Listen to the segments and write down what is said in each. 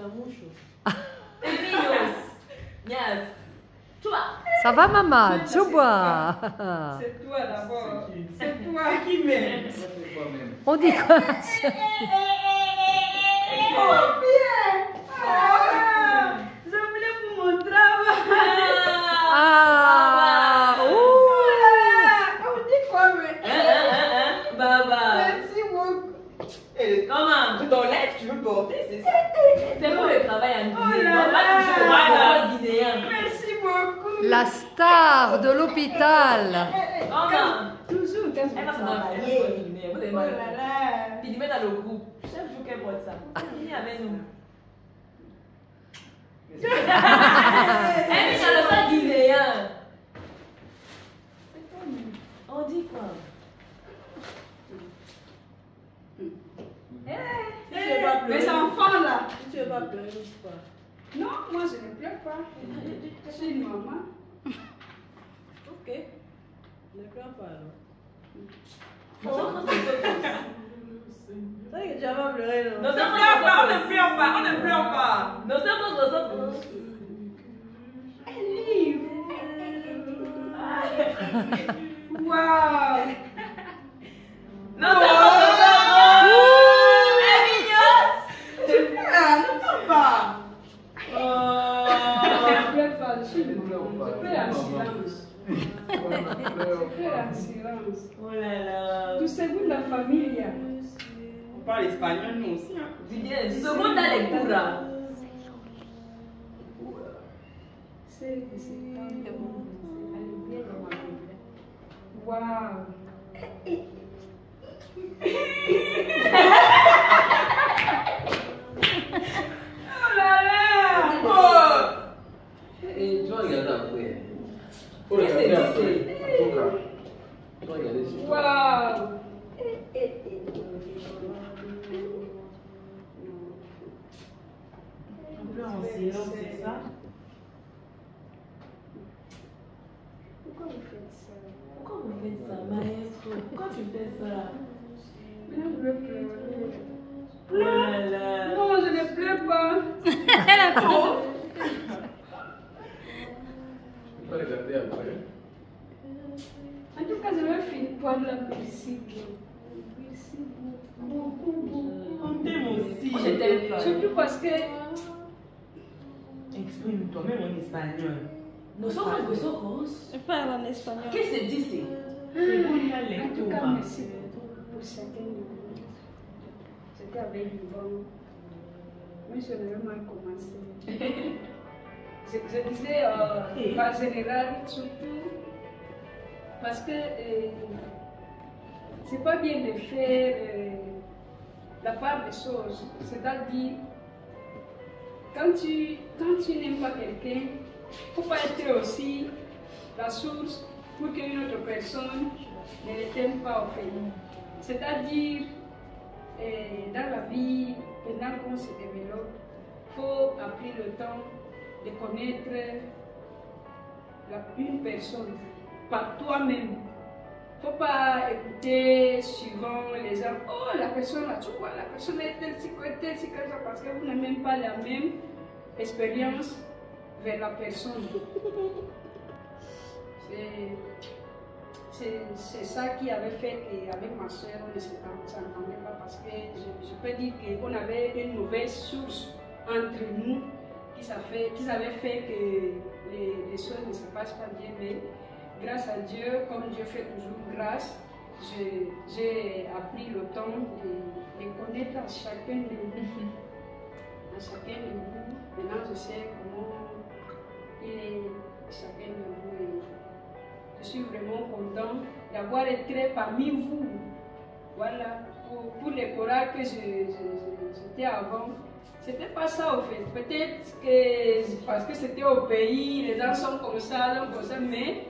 la mouche. Emilios. Nias. Toi. Ça va, maman? Tu bois. C'est toi d'abord. C'est toi qui m'aime. On dit quoi? Oh bien. Je voulais pour mon travail. Ah! On dit quoi, mais? Baba. Merci beaucoup. Comment? Ton lait, tu veux porter, c'est ça? C'est pour le travail en Oh Guinée. là On va là. toucher au travail guinéen. Merci beaucoup. La star de l'hôpital. Comment? Toujours quand Elle va se je marier. travaille. Vous avez Oh mal. là là. Puis il met dans le groupe. Chaque jour qu'elle porte ça. Elle vient avec nous. Elle vient dans le sang guinéen. On dit quoi? Mes enfants là. Tu veux pas pleurer ou pas? Non, moi je ne pleure pas. Je suis une maman. Ok. Ne pleure pas alors. C'est vrai que tu vas pas pleurer non? On ne pleure pas. Nos enfants. Waouh. Oh là là. Tu sais, vous, la famille, On parle espagnol, nous aussi. Hein. Bien, segunda lectura. c'est waouh. Oh là là. Oh. Et tu vas regarder après. Faut Qu'est-ce regarder que après. En tout cas, tu vas regarder sur toi. Waouh. Un peu en silence, c'est ça? Pourquoi vous faites ça? Pourquoi vous faites ça, maestro? Pourquoi tu fais ça? Maintenant, je veux pleurer. Oh là là. Non, je ne pleure pas. Tu vas regarder après. En tout cas, je vais finir par la musique. On t'aime aussi. Je t'aime pas. Surtout parce que Exprime-toi, même en espagnol. Nosotros. Je parle en espagnol. Qu'est-ce que c'est dit? C'est bon, la en tout lecture. cas, merci pour chacun de vous. C'était avec du bon. Mais je n'avais mal commencé. Je disais par général, surtout parce que c'est pas bien de faire la part des choses. C'est-à-dire, quand tu n'aimes pas quelqu'un, il ne faut pas être aussi la source pour qu'une autre personne ne t'aime pas au fait. C'est-à-dire, dans la vie, pendant qu'on se développe, il faut apprendre le temps de connaître une personne par toi-même. Il ne faut pas écouter suivant les gens. Oh, la personne là, tu vois, la personne est telle, telle, ça, parce que vous n'avez même pas la même expérience vers la personne. C'est ça qui avait fait qu'avec ma soeur, on ne s'entendait pas parce que je peux dire qu'on avait une mauvaise source entre nous qui avait fait que les choses ne se passent pas bien. Mais grâce à Dieu, comme Dieu fait toujours grâce, j'ai appris le temps de connaître à chacun de nous. À chacun de nous. Maintenant, je sais comment il est chacun de nous. Et je suis vraiment content d'avoir été parmi vous. Voilà, pour les chorales que j'étais avant. C'était pas ça au fait. Peut-être que parce que c'était au pays, les gens sont comme ça, mais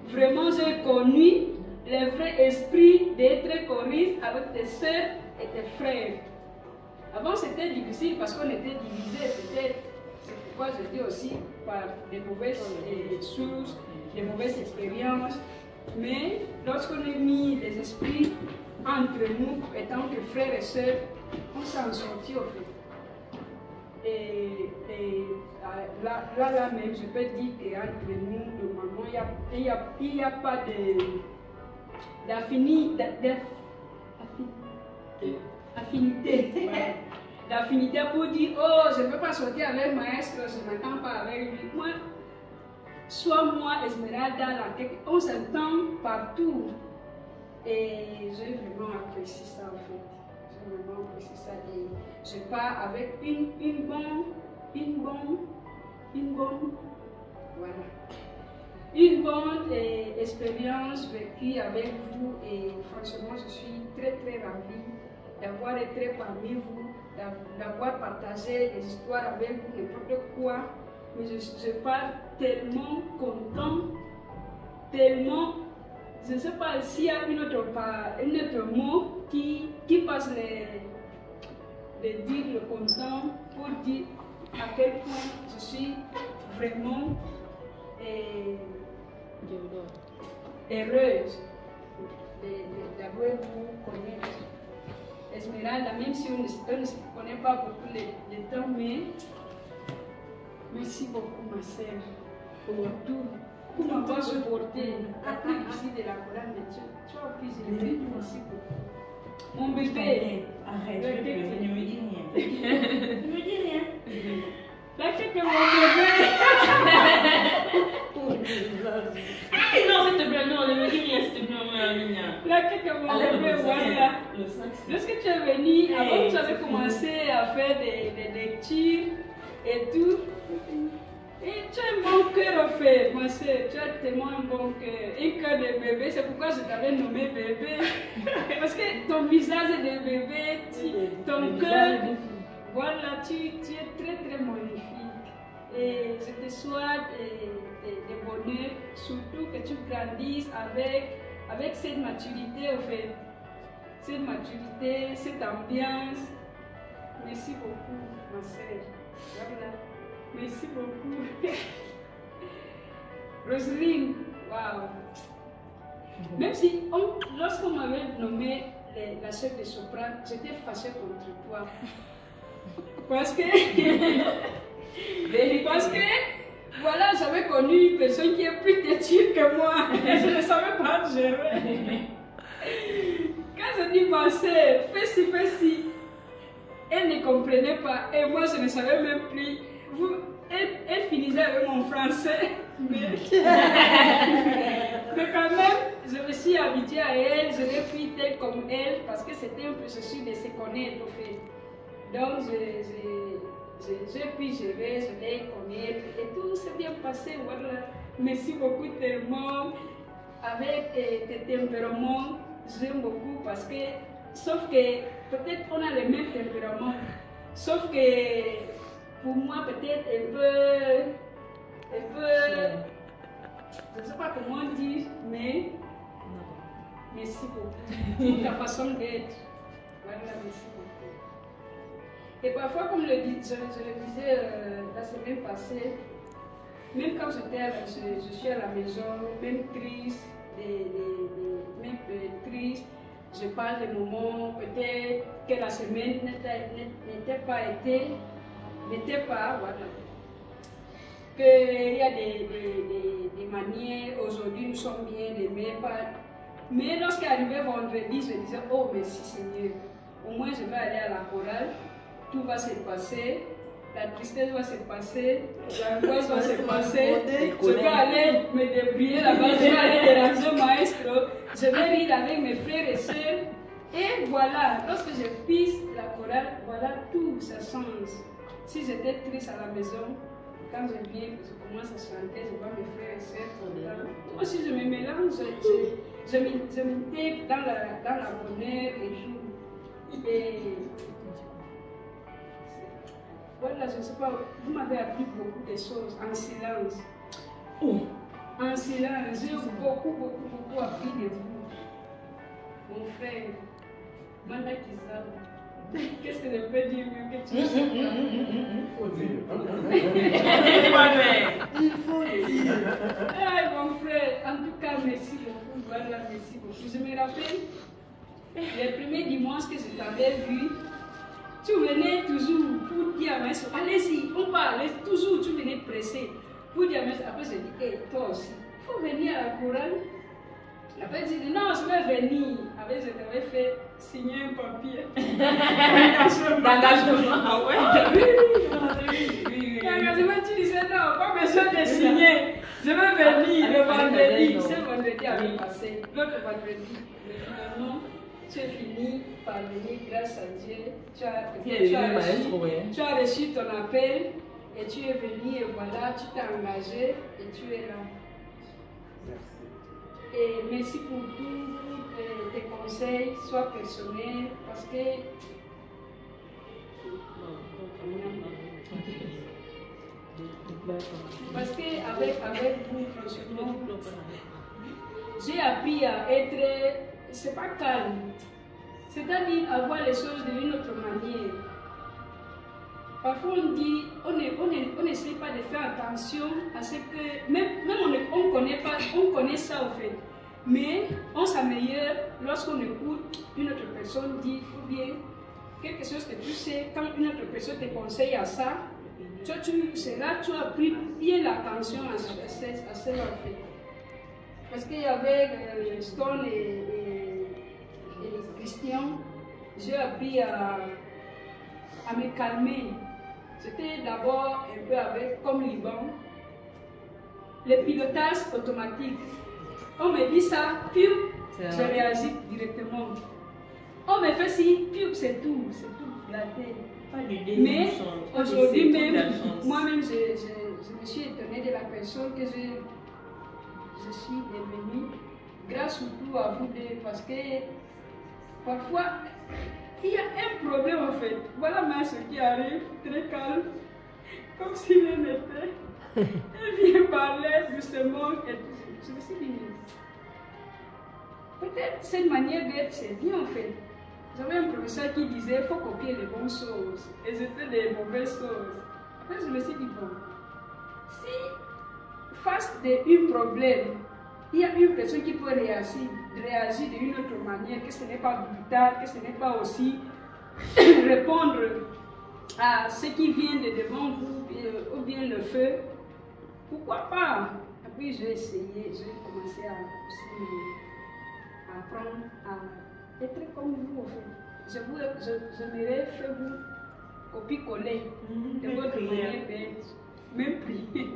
vraiment j'ai connu le vrai esprit d'être choriste avec tes soeurs et tes frères. Avant c'était difficile parce qu'on était divisés, peut-être. C'est pourquoi je dis aussi par des mauvaises sources, des mauvaises expériences. Mais lorsqu'on a mis les esprits entre nous, étant que frères et sœurs, on s'en sortit au fait. Et là même, je peux dire qu'entre nous, de maman, il n'y a pas d'affinité. D'affinité pour dire, oh, je ne peux pas sortir avec le maestro, je ne m'entends pas avec lui. Moi, soit moi, Esmeralda, on s'entend partout. Et j'ai vraiment apprécié ça en fait. J'ai vraiment apprécié ça. Et je pars avec une bonne expérience vécue avec vous. Et franchement, je suis très ravie d'avoir été parmi vous, d'avoir partagé des histoires avec vous, n'importe quoi. Mais je pars tellement content, tellement. Je ne sais pas s'il y a un autre mot qui passe les dire le content pour dire à quel point je suis vraiment heureuse d'avoir vous connaître. Esmeralda, même si on ne se connaît pas beaucoup le temps, mais merci beaucoup ma sœur pour tout. Pour m'avoir supporté la plus ici de la Corane de Dieu. Tu as pu aimer, merci beaucoup. Mon bébé. Arrête, ne me dis rien. Ne me dis rien. Là, tu que mon bébé. Non, s'il te plaît, non, ne me dis rien, s'il te plaît, Là, tu que mon bébé, voilà. Lorsque tu es venu, avant tu avais commencé à faire des lectures et tout. Et tu as un bon cœur en fait, ma soeur, tu as tellement un bon cœur, un cœur de bébé, c'est pourquoi je t'avais nommé bébé. Parce que ton visage est de bébé, ton cœur, voilà, tu es très magnifique. Et je te souhaite de bonheur, surtout que tu grandisses avec cette maturité en fait. Cette maturité, cette ambiance. Merci beaucoup, ma soeur. Voilà. Merci beaucoup. Roselyne, waouh. Même si, lorsqu'on m'avait nommé la chef de soprano, j'étais fâchée contre toi. Parce que, voilà, j'avais connu une personne qui est plus têtue que moi. Et je ne savais pas gérer. Quand je dis ma soeur, fais ci, elle ne comprenait pas. Et moi, je ne savais même plus. Elle finissait avec mon français, mais quand même, je me suis habituée à elle, je l'ai pris telle comme elle, parce que c'était un processus de se connaître, en fait. Donc, j'ai pu gérer, je l'ai connaître, et tout s'est bien passé, voilà. Merci beaucoup tellement. Avec tes tempéraments, j'aime beaucoup, parce que, sauf que, peut-être on a les mêmes tempéraments, sauf que, pour moi, peut-être un peu, je ne sais pas comment dire, mais merci beaucoup pour ta façon d'être. Voilà, merci beaucoup. Et parfois, comme je le disais la semaine passée, même quand je suis à la maison, même triste, je parle des moments, peut-être que la semaine n'était pas, voilà. Qu'il y a des manières, aujourd'hui nous sommes bien, demain pas. Mais lorsqu'arrivait vendredi, je disais, oh merci Seigneur, au moins je vais aller à la chorale, tout va se passer, la tristesse va se passer, l'angoisse va se passer, je vais aller me débrouiller là-bas, je vais aller déranger le maestro, je vais rire avec mes frères et sœurs. Et voilà, lorsque je pisse la chorale, voilà tout ça change. Si j'étais triste à la maison, quand je viens, je commence à chanter, je vois mes frères et sœurs. Moi aussi, je me mélange, je m'intègre dans la bonheur et tout. Et voilà, je ne sais pas, vous m'avez appris beaucoup de choses en silence. En silence, j'ai beaucoup appris de vous. Mon frère, Manda Kizaba. Qu'est-ce que je peux dire mieux que tu ne sais pas? Il faut dire. Il faut dire. Ah, mon frère, en tout cas, merci beaucoup. Voilà, merci beaucoup. Je me rappelle, le premier dimanche que je t'avais vu, tu venais toujours pour dire à maître, allez-y, on parle, toujours tu venais presser. Pour dire à maître, après je dis, hey, toi aussi, il faut venir à la chorale. Après je dis, non, je vais venir. Après je t'avais fait signer un papier. D'engagement. Ah ouais? Oui. L'engagement, tu disais non, pas besoin de signer. Je vais venir le vendredi. Ce vendredi avait passé. L'autre vendredi, finalement, tu es fini par venir grâce à Dieu. Tu as reçu ton appel et tu es venu et voilà, tu t'es engagé et tu es là. Et merci pour tous tes conseils, soit personnels, parce que avec vous, franchement, j'ai appris à être, c'est pas calme, c'est-à-dire à voir les choses d'une autre manière. Parfois on dit, on n'essaie pas de faire attention à ce que, même on connaît ça au fait, mais on s'améliore lorsqu'on écoute une autre personne dire, ou bien quelque chose que tu sais, quand une autre personne te conseille à ça, c'est là que tu as pris bien l'attention à cela en fait. Parce qu'il y avait Stone et Christian, j'ai appris à me calmer. C'était d'abord un peu avec, comme Liban, le pilotage automatique. On me dit ça, puis je réagis directement. On me fait ci, puis c'est tout la tête. Mais aujourd'hui même, moi-même, je me suis étonnée de la personne que je suis devenue, grâce surtout à vous deux, parce que parfois, il y a un problème en fait. Voilà ma soeur qui arrive, très calme, comme si rien n'était. Elle vient parler doucement et je me suis dit, peut-être cette manière d'être, c'est bien en fait. J'avais un professeur qui disait qu'il faut copier les bonnes choses et c'était des mauvaises choses. Après, je me suis dit, bon, si face d'un problème, il y a une personne qui peut réagir d'une autre manière, que ce n'est pas brutal, que ce n'est pas aussi répondre à ce qui vient de devant vous ou bien le feu, pourquoi pas? Après, j'ai essayé, j'ai commencé à apprendre à être comme vous, en fait. J'aimerais faire vous copier-coller de votre manière d'être, même prier.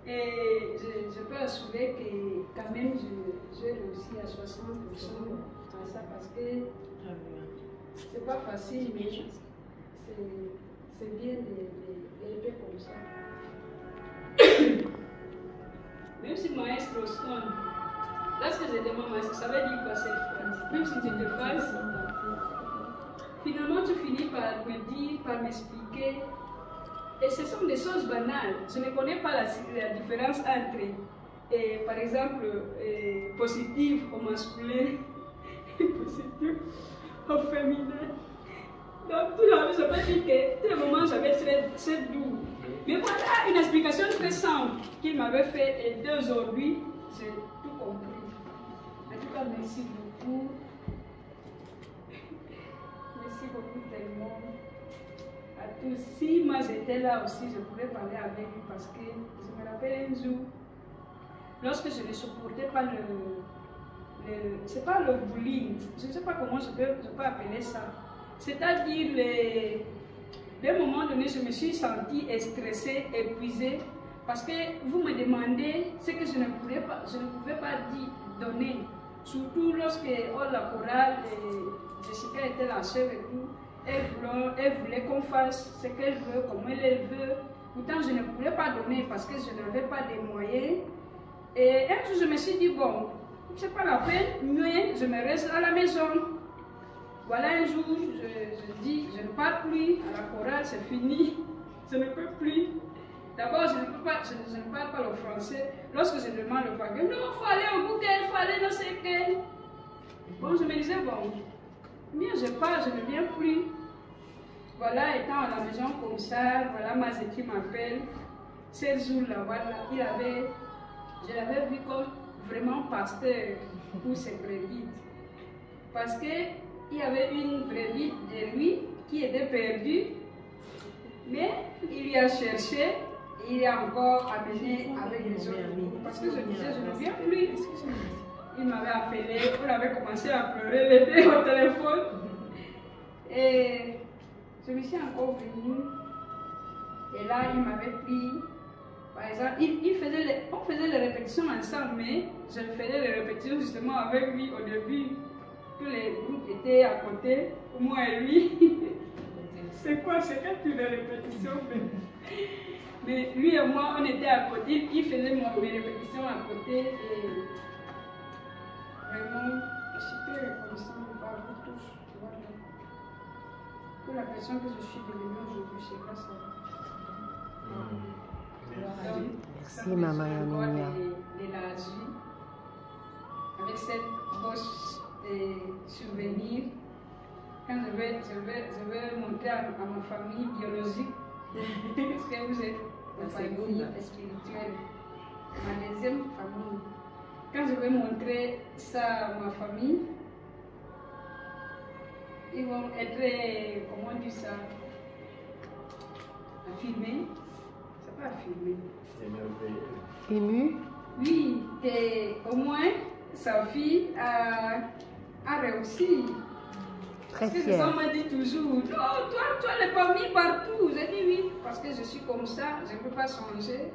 Et je peux assurer que quand même j'ai réussi à 60% à ça parce que c'est pas facile, mais c'est bien d'être comme ça. Même si maestro Stone, lorsque je demande maestro, ça veut dire quoi cette phrase? Même si tu te fasses, finalement tu finis par me dire, par m'expliquer. Et ce sont des choses banales. Je ne connais pas la différence entre, par exemple, positif au masculin et positif au féminin. Donc, tout le monde, je peux dire que, tout le moment, j'avais très doux. Mais voilà une explication très simple qu'il m'avait fait et d'aujourd'hui, j'ai tout compris. En tout cas, merci beaucoup. Merci beaucoup tellement. À tous. Si moi j'étais là aussi, je pourrais parler avec lui parce que je me rappelle un jour, lorsque je ne supportais pas c'est pas le bullying, je ne sais pas comment je peux appeler ça. C'est-à-dire, d'un moment donné, je me suis sentie stressée, épuisée, parce que vous me demandez ce que je ne pouvais pas donner. Surtout lorsque la chorale, Jessica était la chef et tout. Elle voulait qu'on fasse ce qu'elle veut, comme elle veut. Pourtant, je ne pouvais pas donner parce que je n'avais pas de moyens. Et un jour, je me suis dit, bon, c'est pas la peine, mais je me reste à la maison. Voilà, un jour, je dis, je ne pars plus à la chorale, c'est fini. Je ne peux plus. D'abord, je ne parle pas le français. Lorsque je demande le paquet, non, il faut aller au Google, il faut aller dans ce qu'elle. Bon, je me disais, bon, bien, je pars, je ne viens plus. Voilà, étant à la maison comme ça, voilà, Mazé qui m'appelle. Ce jour-là, voilà, je l'avais vu comme vraiment pasteur pour ses prédites. Parce que il y avait une brebis de lui qui était perdue, mais il lui a cherché et il est encore amené avec les autres. Parce que je disais, je ne viens plus. Il m'avait appelé, on avait commencé à pleurer les deux au téléphone. Et je me suis encore venue. Et là, il m'avait pris. Par exemple, on faisait les répétitions ensemble, mais je faisais les répétitions justement avec lui au début. Tous les groupes étaient à côté, moi et lui. C'est quoi? C'est quand tu les répétitions? Mais lui et moi, on était à côté. Il faisait mes répétitions à côté. Et vraiment, je suis très reconnaissante par vous tous. Voilà. Pour la personne que je suis devenue aujourd'hui, c'est grâce à vous. Merci, maman Yaminia. D'élargie avec cette poche de souvenirs. Quand je vais montrer à ma famille biologique que vous êtes ma famille spirituelle, ma deuxième famille. Quand je vais montrer ça à ma famille, ils vont être, comment on dit ça, affirmés. C'est pas affirmé. Ému? Oui, au moins sa fille a réussi. Très Parce que fière. ça m'a dit toujours, oh, toi l'es pas mis partout. J'ai dit oui, parce que je suis comme ça, je ne peux pas changer.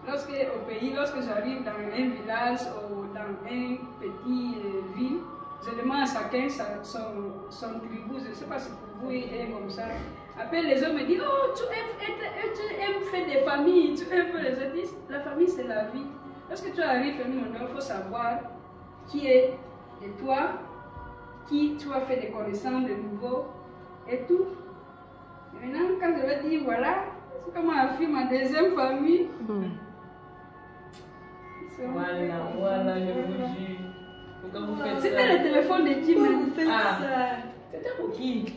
Lorsque j'arrive dans un village ou dans une petite ville, je demande à chacun son tribut. Je ne sais pas si pour vous il est comme ça. Après les hommes me disent, oh, tu aimes faire des familles, tu aimes faire les autres. La famille c'est la vie. Lorsque tu arrives au monde, il faut savoir qui est de toi, qui tu as fait des connaissances de nouveau et tout. Et maintenant, quand je vais dire voilà, c'est comme ma fille, ma deuxième famille. Voilà, je vous jure. Pourquoi vous faites ça? C'était le téléphone de Jim. C'était pour qui?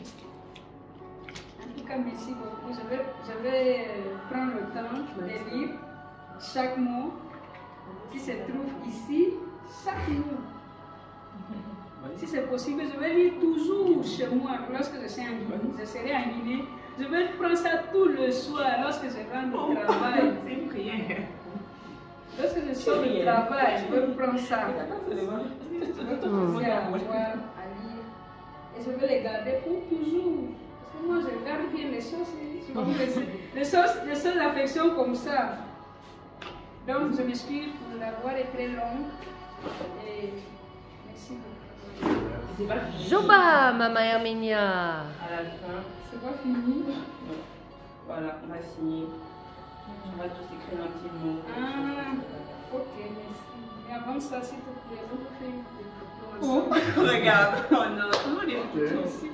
En tout cas, merci beaucoup. Je vais prendre le temps de lire chaque mot qui se trouve ici, chaque mot. Si c'est possible, je vais lire toujours chez moi. Lorsque je serai en Guinée, je vais prendre ça tout le soir lorsque je rentre au travail. C'est une prière. Lorsque je sors du travail, je vais prendre ça. Attends seulement. Je vais commencer à voir, à lire. Et je vais les garder pour toujours. Parce que moi, je garde bien les choses. Les choses d'affection comme ça. Donc, je m'excuse pour l'avoir été longue. Et merci beaucoup. C'est pas fini. Joba, maman Yaminia. À la fin, C'est pas fini. voilà, on va signer. On va tous écrire un petit mot. Ah, ok, merci. Mais avant ça, s'il te plaît, on peut faire une photo ensemble. Regarde, oh non, tout le monde est Ok. Ici.